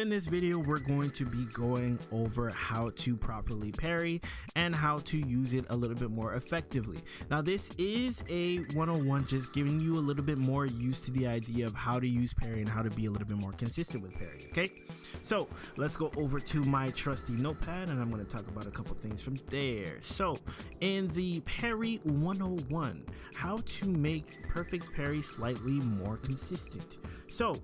In this video, we're going to be going over how to properly parry and how to use it a little bit more effectively. Now, this is a 101, just giving you a little bit more used to the idea of how to use parry and how to be a little bit more consistent with parry, okay? So let's go over to my trusty notepad and I'm going to talk about a couple things from there. So in the Parry 101, how to make perfect parry slightly more consistent. So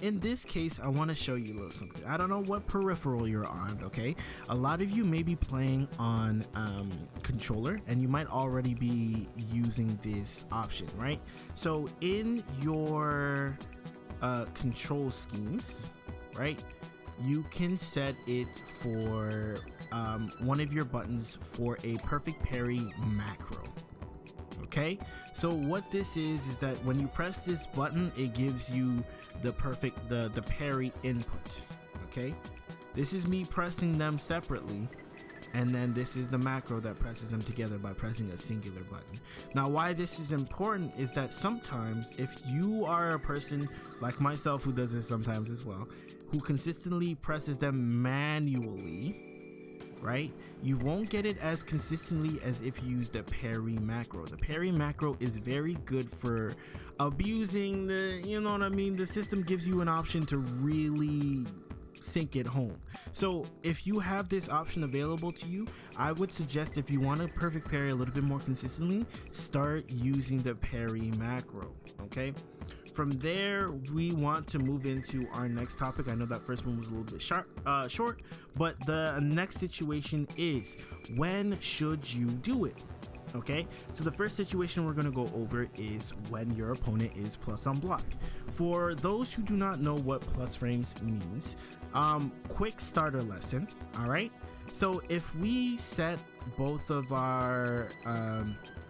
in this case, I want to show you a little something. I don't know what peripheral you're on, okay? A lot of you may be playing on controller and you might already be using this option, right? So in your control schemes, right, you can set it for one of your buttons for a perfect parry macro. Okay, so what this is that when you press this button, it gives you the the parry input. Okay, this is me pressing them separately, and then this is the macro that presses them together by pressing a singular button. Now, why this is important is that sometimes if you are a person like myself who does this sometimes as well, who consistently presses them manually, right, you won't get it as consistently as if you use the parry macro. The parry macro is very good for abusing the, you know what I mean, the system gives you an option to really sink it home. So if you have this option available to you, I would suggest, if you want a perfect parry a little bit more consistently, start using the parry macro. Okay, from there we want to move into our next topic. I know that first one was a little bit short, but the next situation is, when should you do it? Okay, so the first situation we're going to go over is when your opponent is plus on block. For those who do not know what plus frames means, quick starter lesson. All right, so if we set both of our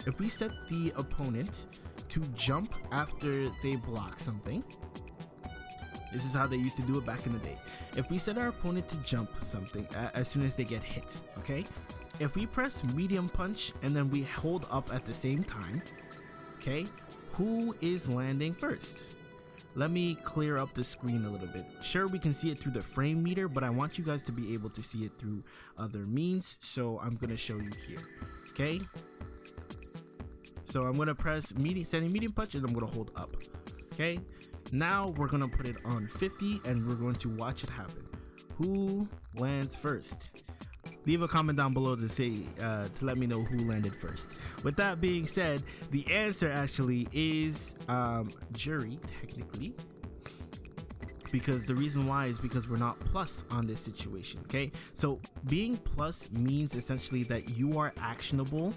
if we set the opponent to jump after they block something, this is how they used to do it back in the day. If we set our opponent to jump something as soon as they get hit, okay, if we press medium punch and then we hold up at the same time, okay, who is landing first? Let me clear up the screen a little bit. Sure, we can see it through the frame meter, but I want you guys to be able to see it through other means, so I'm going to show you here. Okay, so I'm going to press setting medium punch and I'm going to hold up. Okay, now we're going to put it on 50 and we're going to watch it happen. Who lands first? Leave a comment down below to say to let me know who landed first. With that being said, the answer actually is jury, technically, because the reason why is because we're not plus on this situation. Okay, so being plus means essentially that you are actionable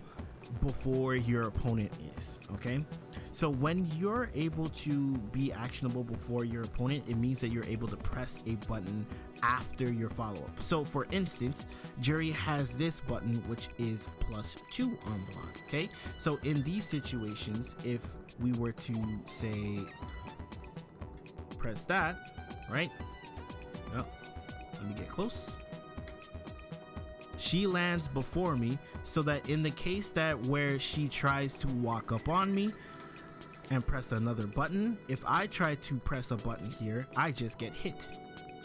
before your opponent is. Okay, so when you're able to be actionable before your opponent, it means that you're able to press a button after your follow-up. So for instance, jury has this button which is +2 on block. Okay, so in these situations, if we were to say press that, right, oh, let me get close, she lands before me, so that in the case that where she tries to walk up on me and press another button, if I try to press a button here, I just get hit.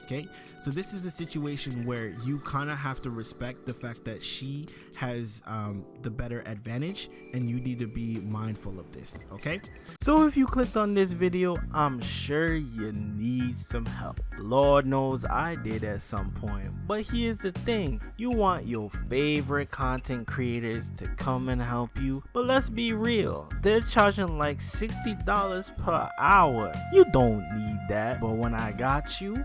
Okay, so this is a situation where you kind of have to respect the fact that she has the better advantage, and you need to be mindful of this. Okay, so if you clicked on this video, I'm sure you need some help. Lord knows I did at some point. But here's the thing, you want your favorite content creators to come and help you, but let's be real, they're charging like $60 per hour. You don't need that. But when I got you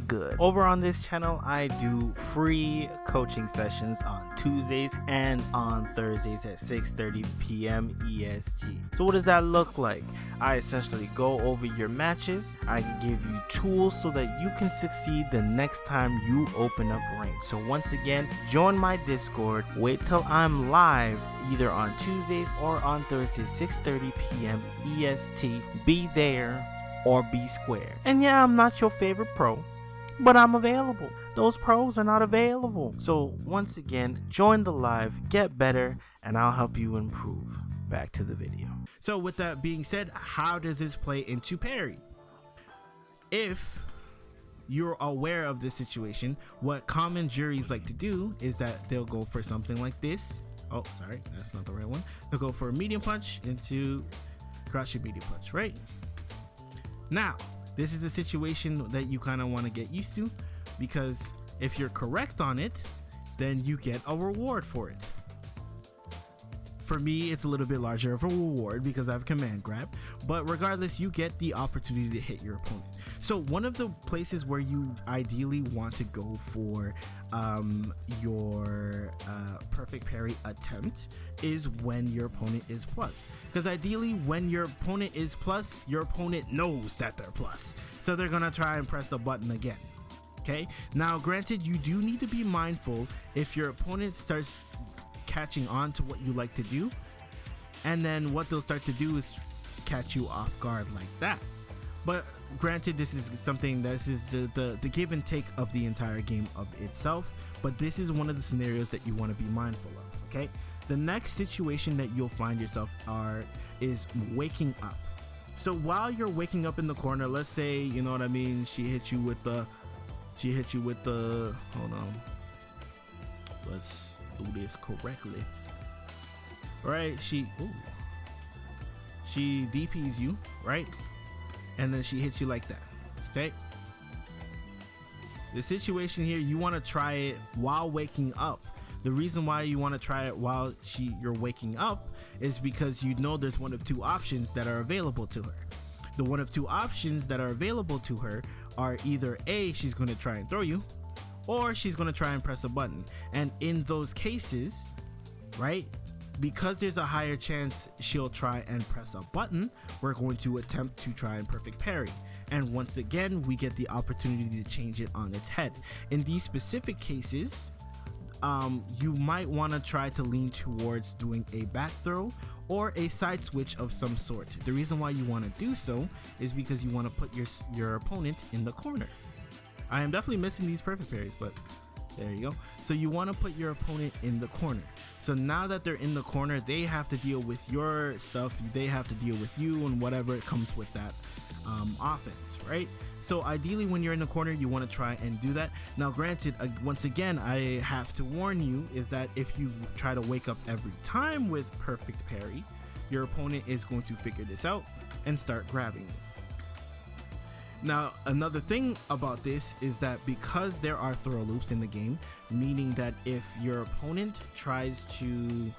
good. Over on this channel, I do free coaching sessions on Tuesdays and on Thursdays at 6:30 p.m. EST. So what does that look like? I essentially go over your matches. I give you tools so that you can succeed the next time you open up rank. So once again, join my Discord. Wait till I'm live either on Tuesdays or on Thursdays, 6:30 p.m. EST. Be there or be square. And yeah, I'm not your favorite pro, but I'm available. Those pros are not available. So once again, join the live, get better, and I'll help you improve. Back to the video. So with that being said, how does this play into parry? If you're aware of this situation, what common juries like to do is that they'll go for something like this. Oh, sorry, that's not the right one. They'll go for a medium punch into cross your medium punch, right? Now, this is a situation that you kind of want to get used to, because if you're correct on it, then you get a reward for it. For me, it's a little bit larger of a reward because I have command grab, but regardless, you get the opportunity to hit your opponent. So one of the places where you ideally want to go for your perfect parry attempt is when your opponent is plus, because ideally when your opponent is plus, your opponent knows that they're plus, so they're gonna try and press a button again. Okay, now granted, you do need to be mindful if your opponent starts catching on to what you like to do, and then what they'll start to do is catch you off guard like that. But granted, this is something, this is the give and take of the entire game of itself, but this is one of the scenarios that you want to be mindful of. Okay, the next situation that you'll find yourself is waking up. So while you're waking up in the corner, let's say, you know what I mean, she hit you with the hold on, let's do this correctly. Right, she DPs you, right? And then she hits you like that. Okay, the situation here, you want to try it while waking up. The reason why you want to try it while you're waking up is because you know there's one of two options that are available to her. The one of two options that are available to her are either A, she's going to try and throw you, or she's going to try and press a button. And in those cases, right, because there's a higher chance she'll try and press a button, we're going to attempt to try and perfect parry. And once again, we get the opportunity to change it on its head. In these specific cases, you might want to try to lean towards doing a back throw or a side switch of some sort. The reason why you want to do so is because you want to put your opponent in the corner. I am definitely missing these perfect parries, but there you go. So you want to put your opponent in the corner. So now that they're in the corner, they have to deal with your stuff, they have to deal with you and whatever it comes with that offense, right? So ideally when you're in the corner, you want to try and do that. Now granted, once again, I have to warn you is that if you try to wake up every time with perfect parry, your opponent is going to figure this out and start grabbing you. Now, another thing about this is that because there are throw loops in the game, meaning that if your opponent tries to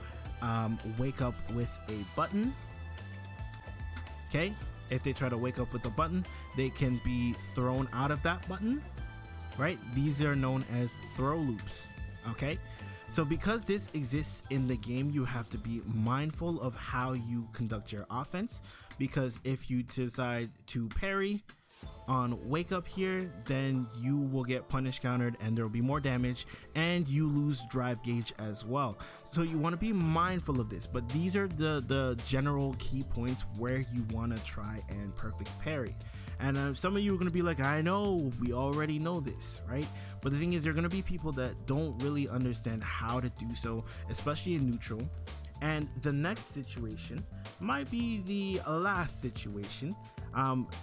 wake up with a button, okay, if they try to wake up with a button, they can be thrown out of that button, right? These are known as throw loops, okay? So because this exists in the game, you have to be mindful of how you conduct your offense, because if you decide to parry on wake up here, then you will get punish countered and there will be more damage and you lose drive gauge as well. So you want to be mindful of this, but these are the general key points where you want to try and perfect parry. And some of you are going to be like, I know, we already know this, right? But the thing is, there are going to be people that don't really understand how to do so, especially in neutral. And the next situation might be the last situation,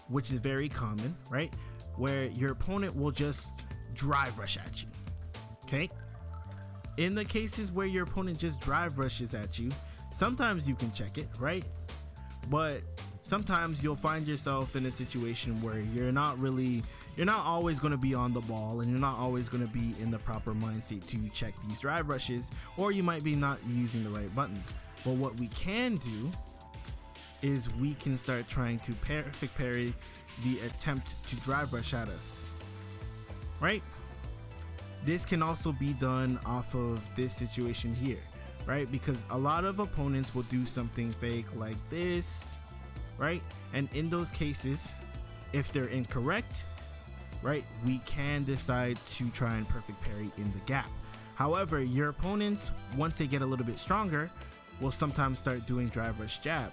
which is very common, right? Where your opponent will just drive rush at you, okay? In the cases where your opponent just drive rushes at you, sometimes you can check it, right? But sometimes you'll find yourself in a situation where you're not always going to be on the ball and you're not always going to be in the proper mindset to check these drive rushes, or you might be not using the right button. But what we can do is we can start trying to perfect parry the attempt to drive rush at us, right? This can also be done off of this situation here, right? Because a lot of opponents will do something fake like this, right? And in those cases, if they're incorrect, right, we can decide to try and perfect parry in the gap. However, your opponents, once they get a little bit stronger, will sometimes start doing drive rush jab.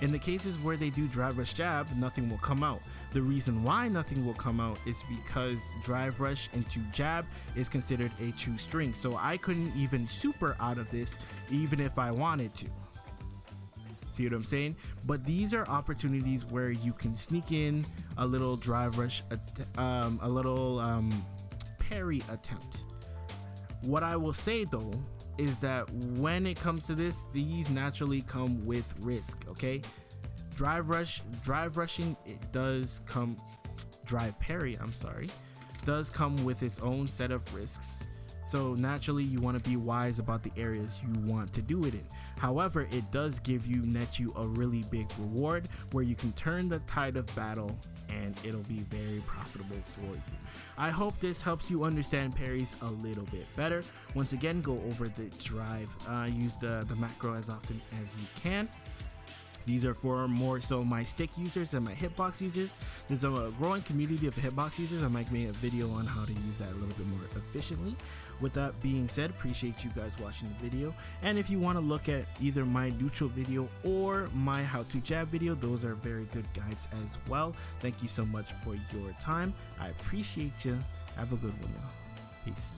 In the cases where they do drive rush jab, nothing will come out. The reason why nothing will come out is because drive rush into jab is considered a true string. So I couldn't even super out of this even if I wanted to. See what I'm saying? But these are opportunities where you can sneak in a little drive rush, a little parry attempt. What I will say though is that when it comes to this, these naturally come with risk. Okay, drive rushing, it does come, drive parry, I'm sorry, does come with its own set of risks. So naturally you want to be wise about the areas you want to do it in. However, it does net you a really big reward where you can turn the tide of battle and it'll be very profitable for you. I hope this helps you understand parries a little bit better. Once again, go over the drive, use the macro as often as you can. These are for more so my stick users and my hitbox users. There's a growing community of hitbox users. I might make a video on how to use that a little bit more efficiently. With that being said, appreciate you guys watching the video. And if you want to look at either my neutral video or my how to jab video, those are very good guides as well. Thank you so much for your time. I appreciate you. Have a good one, y'all. Peace.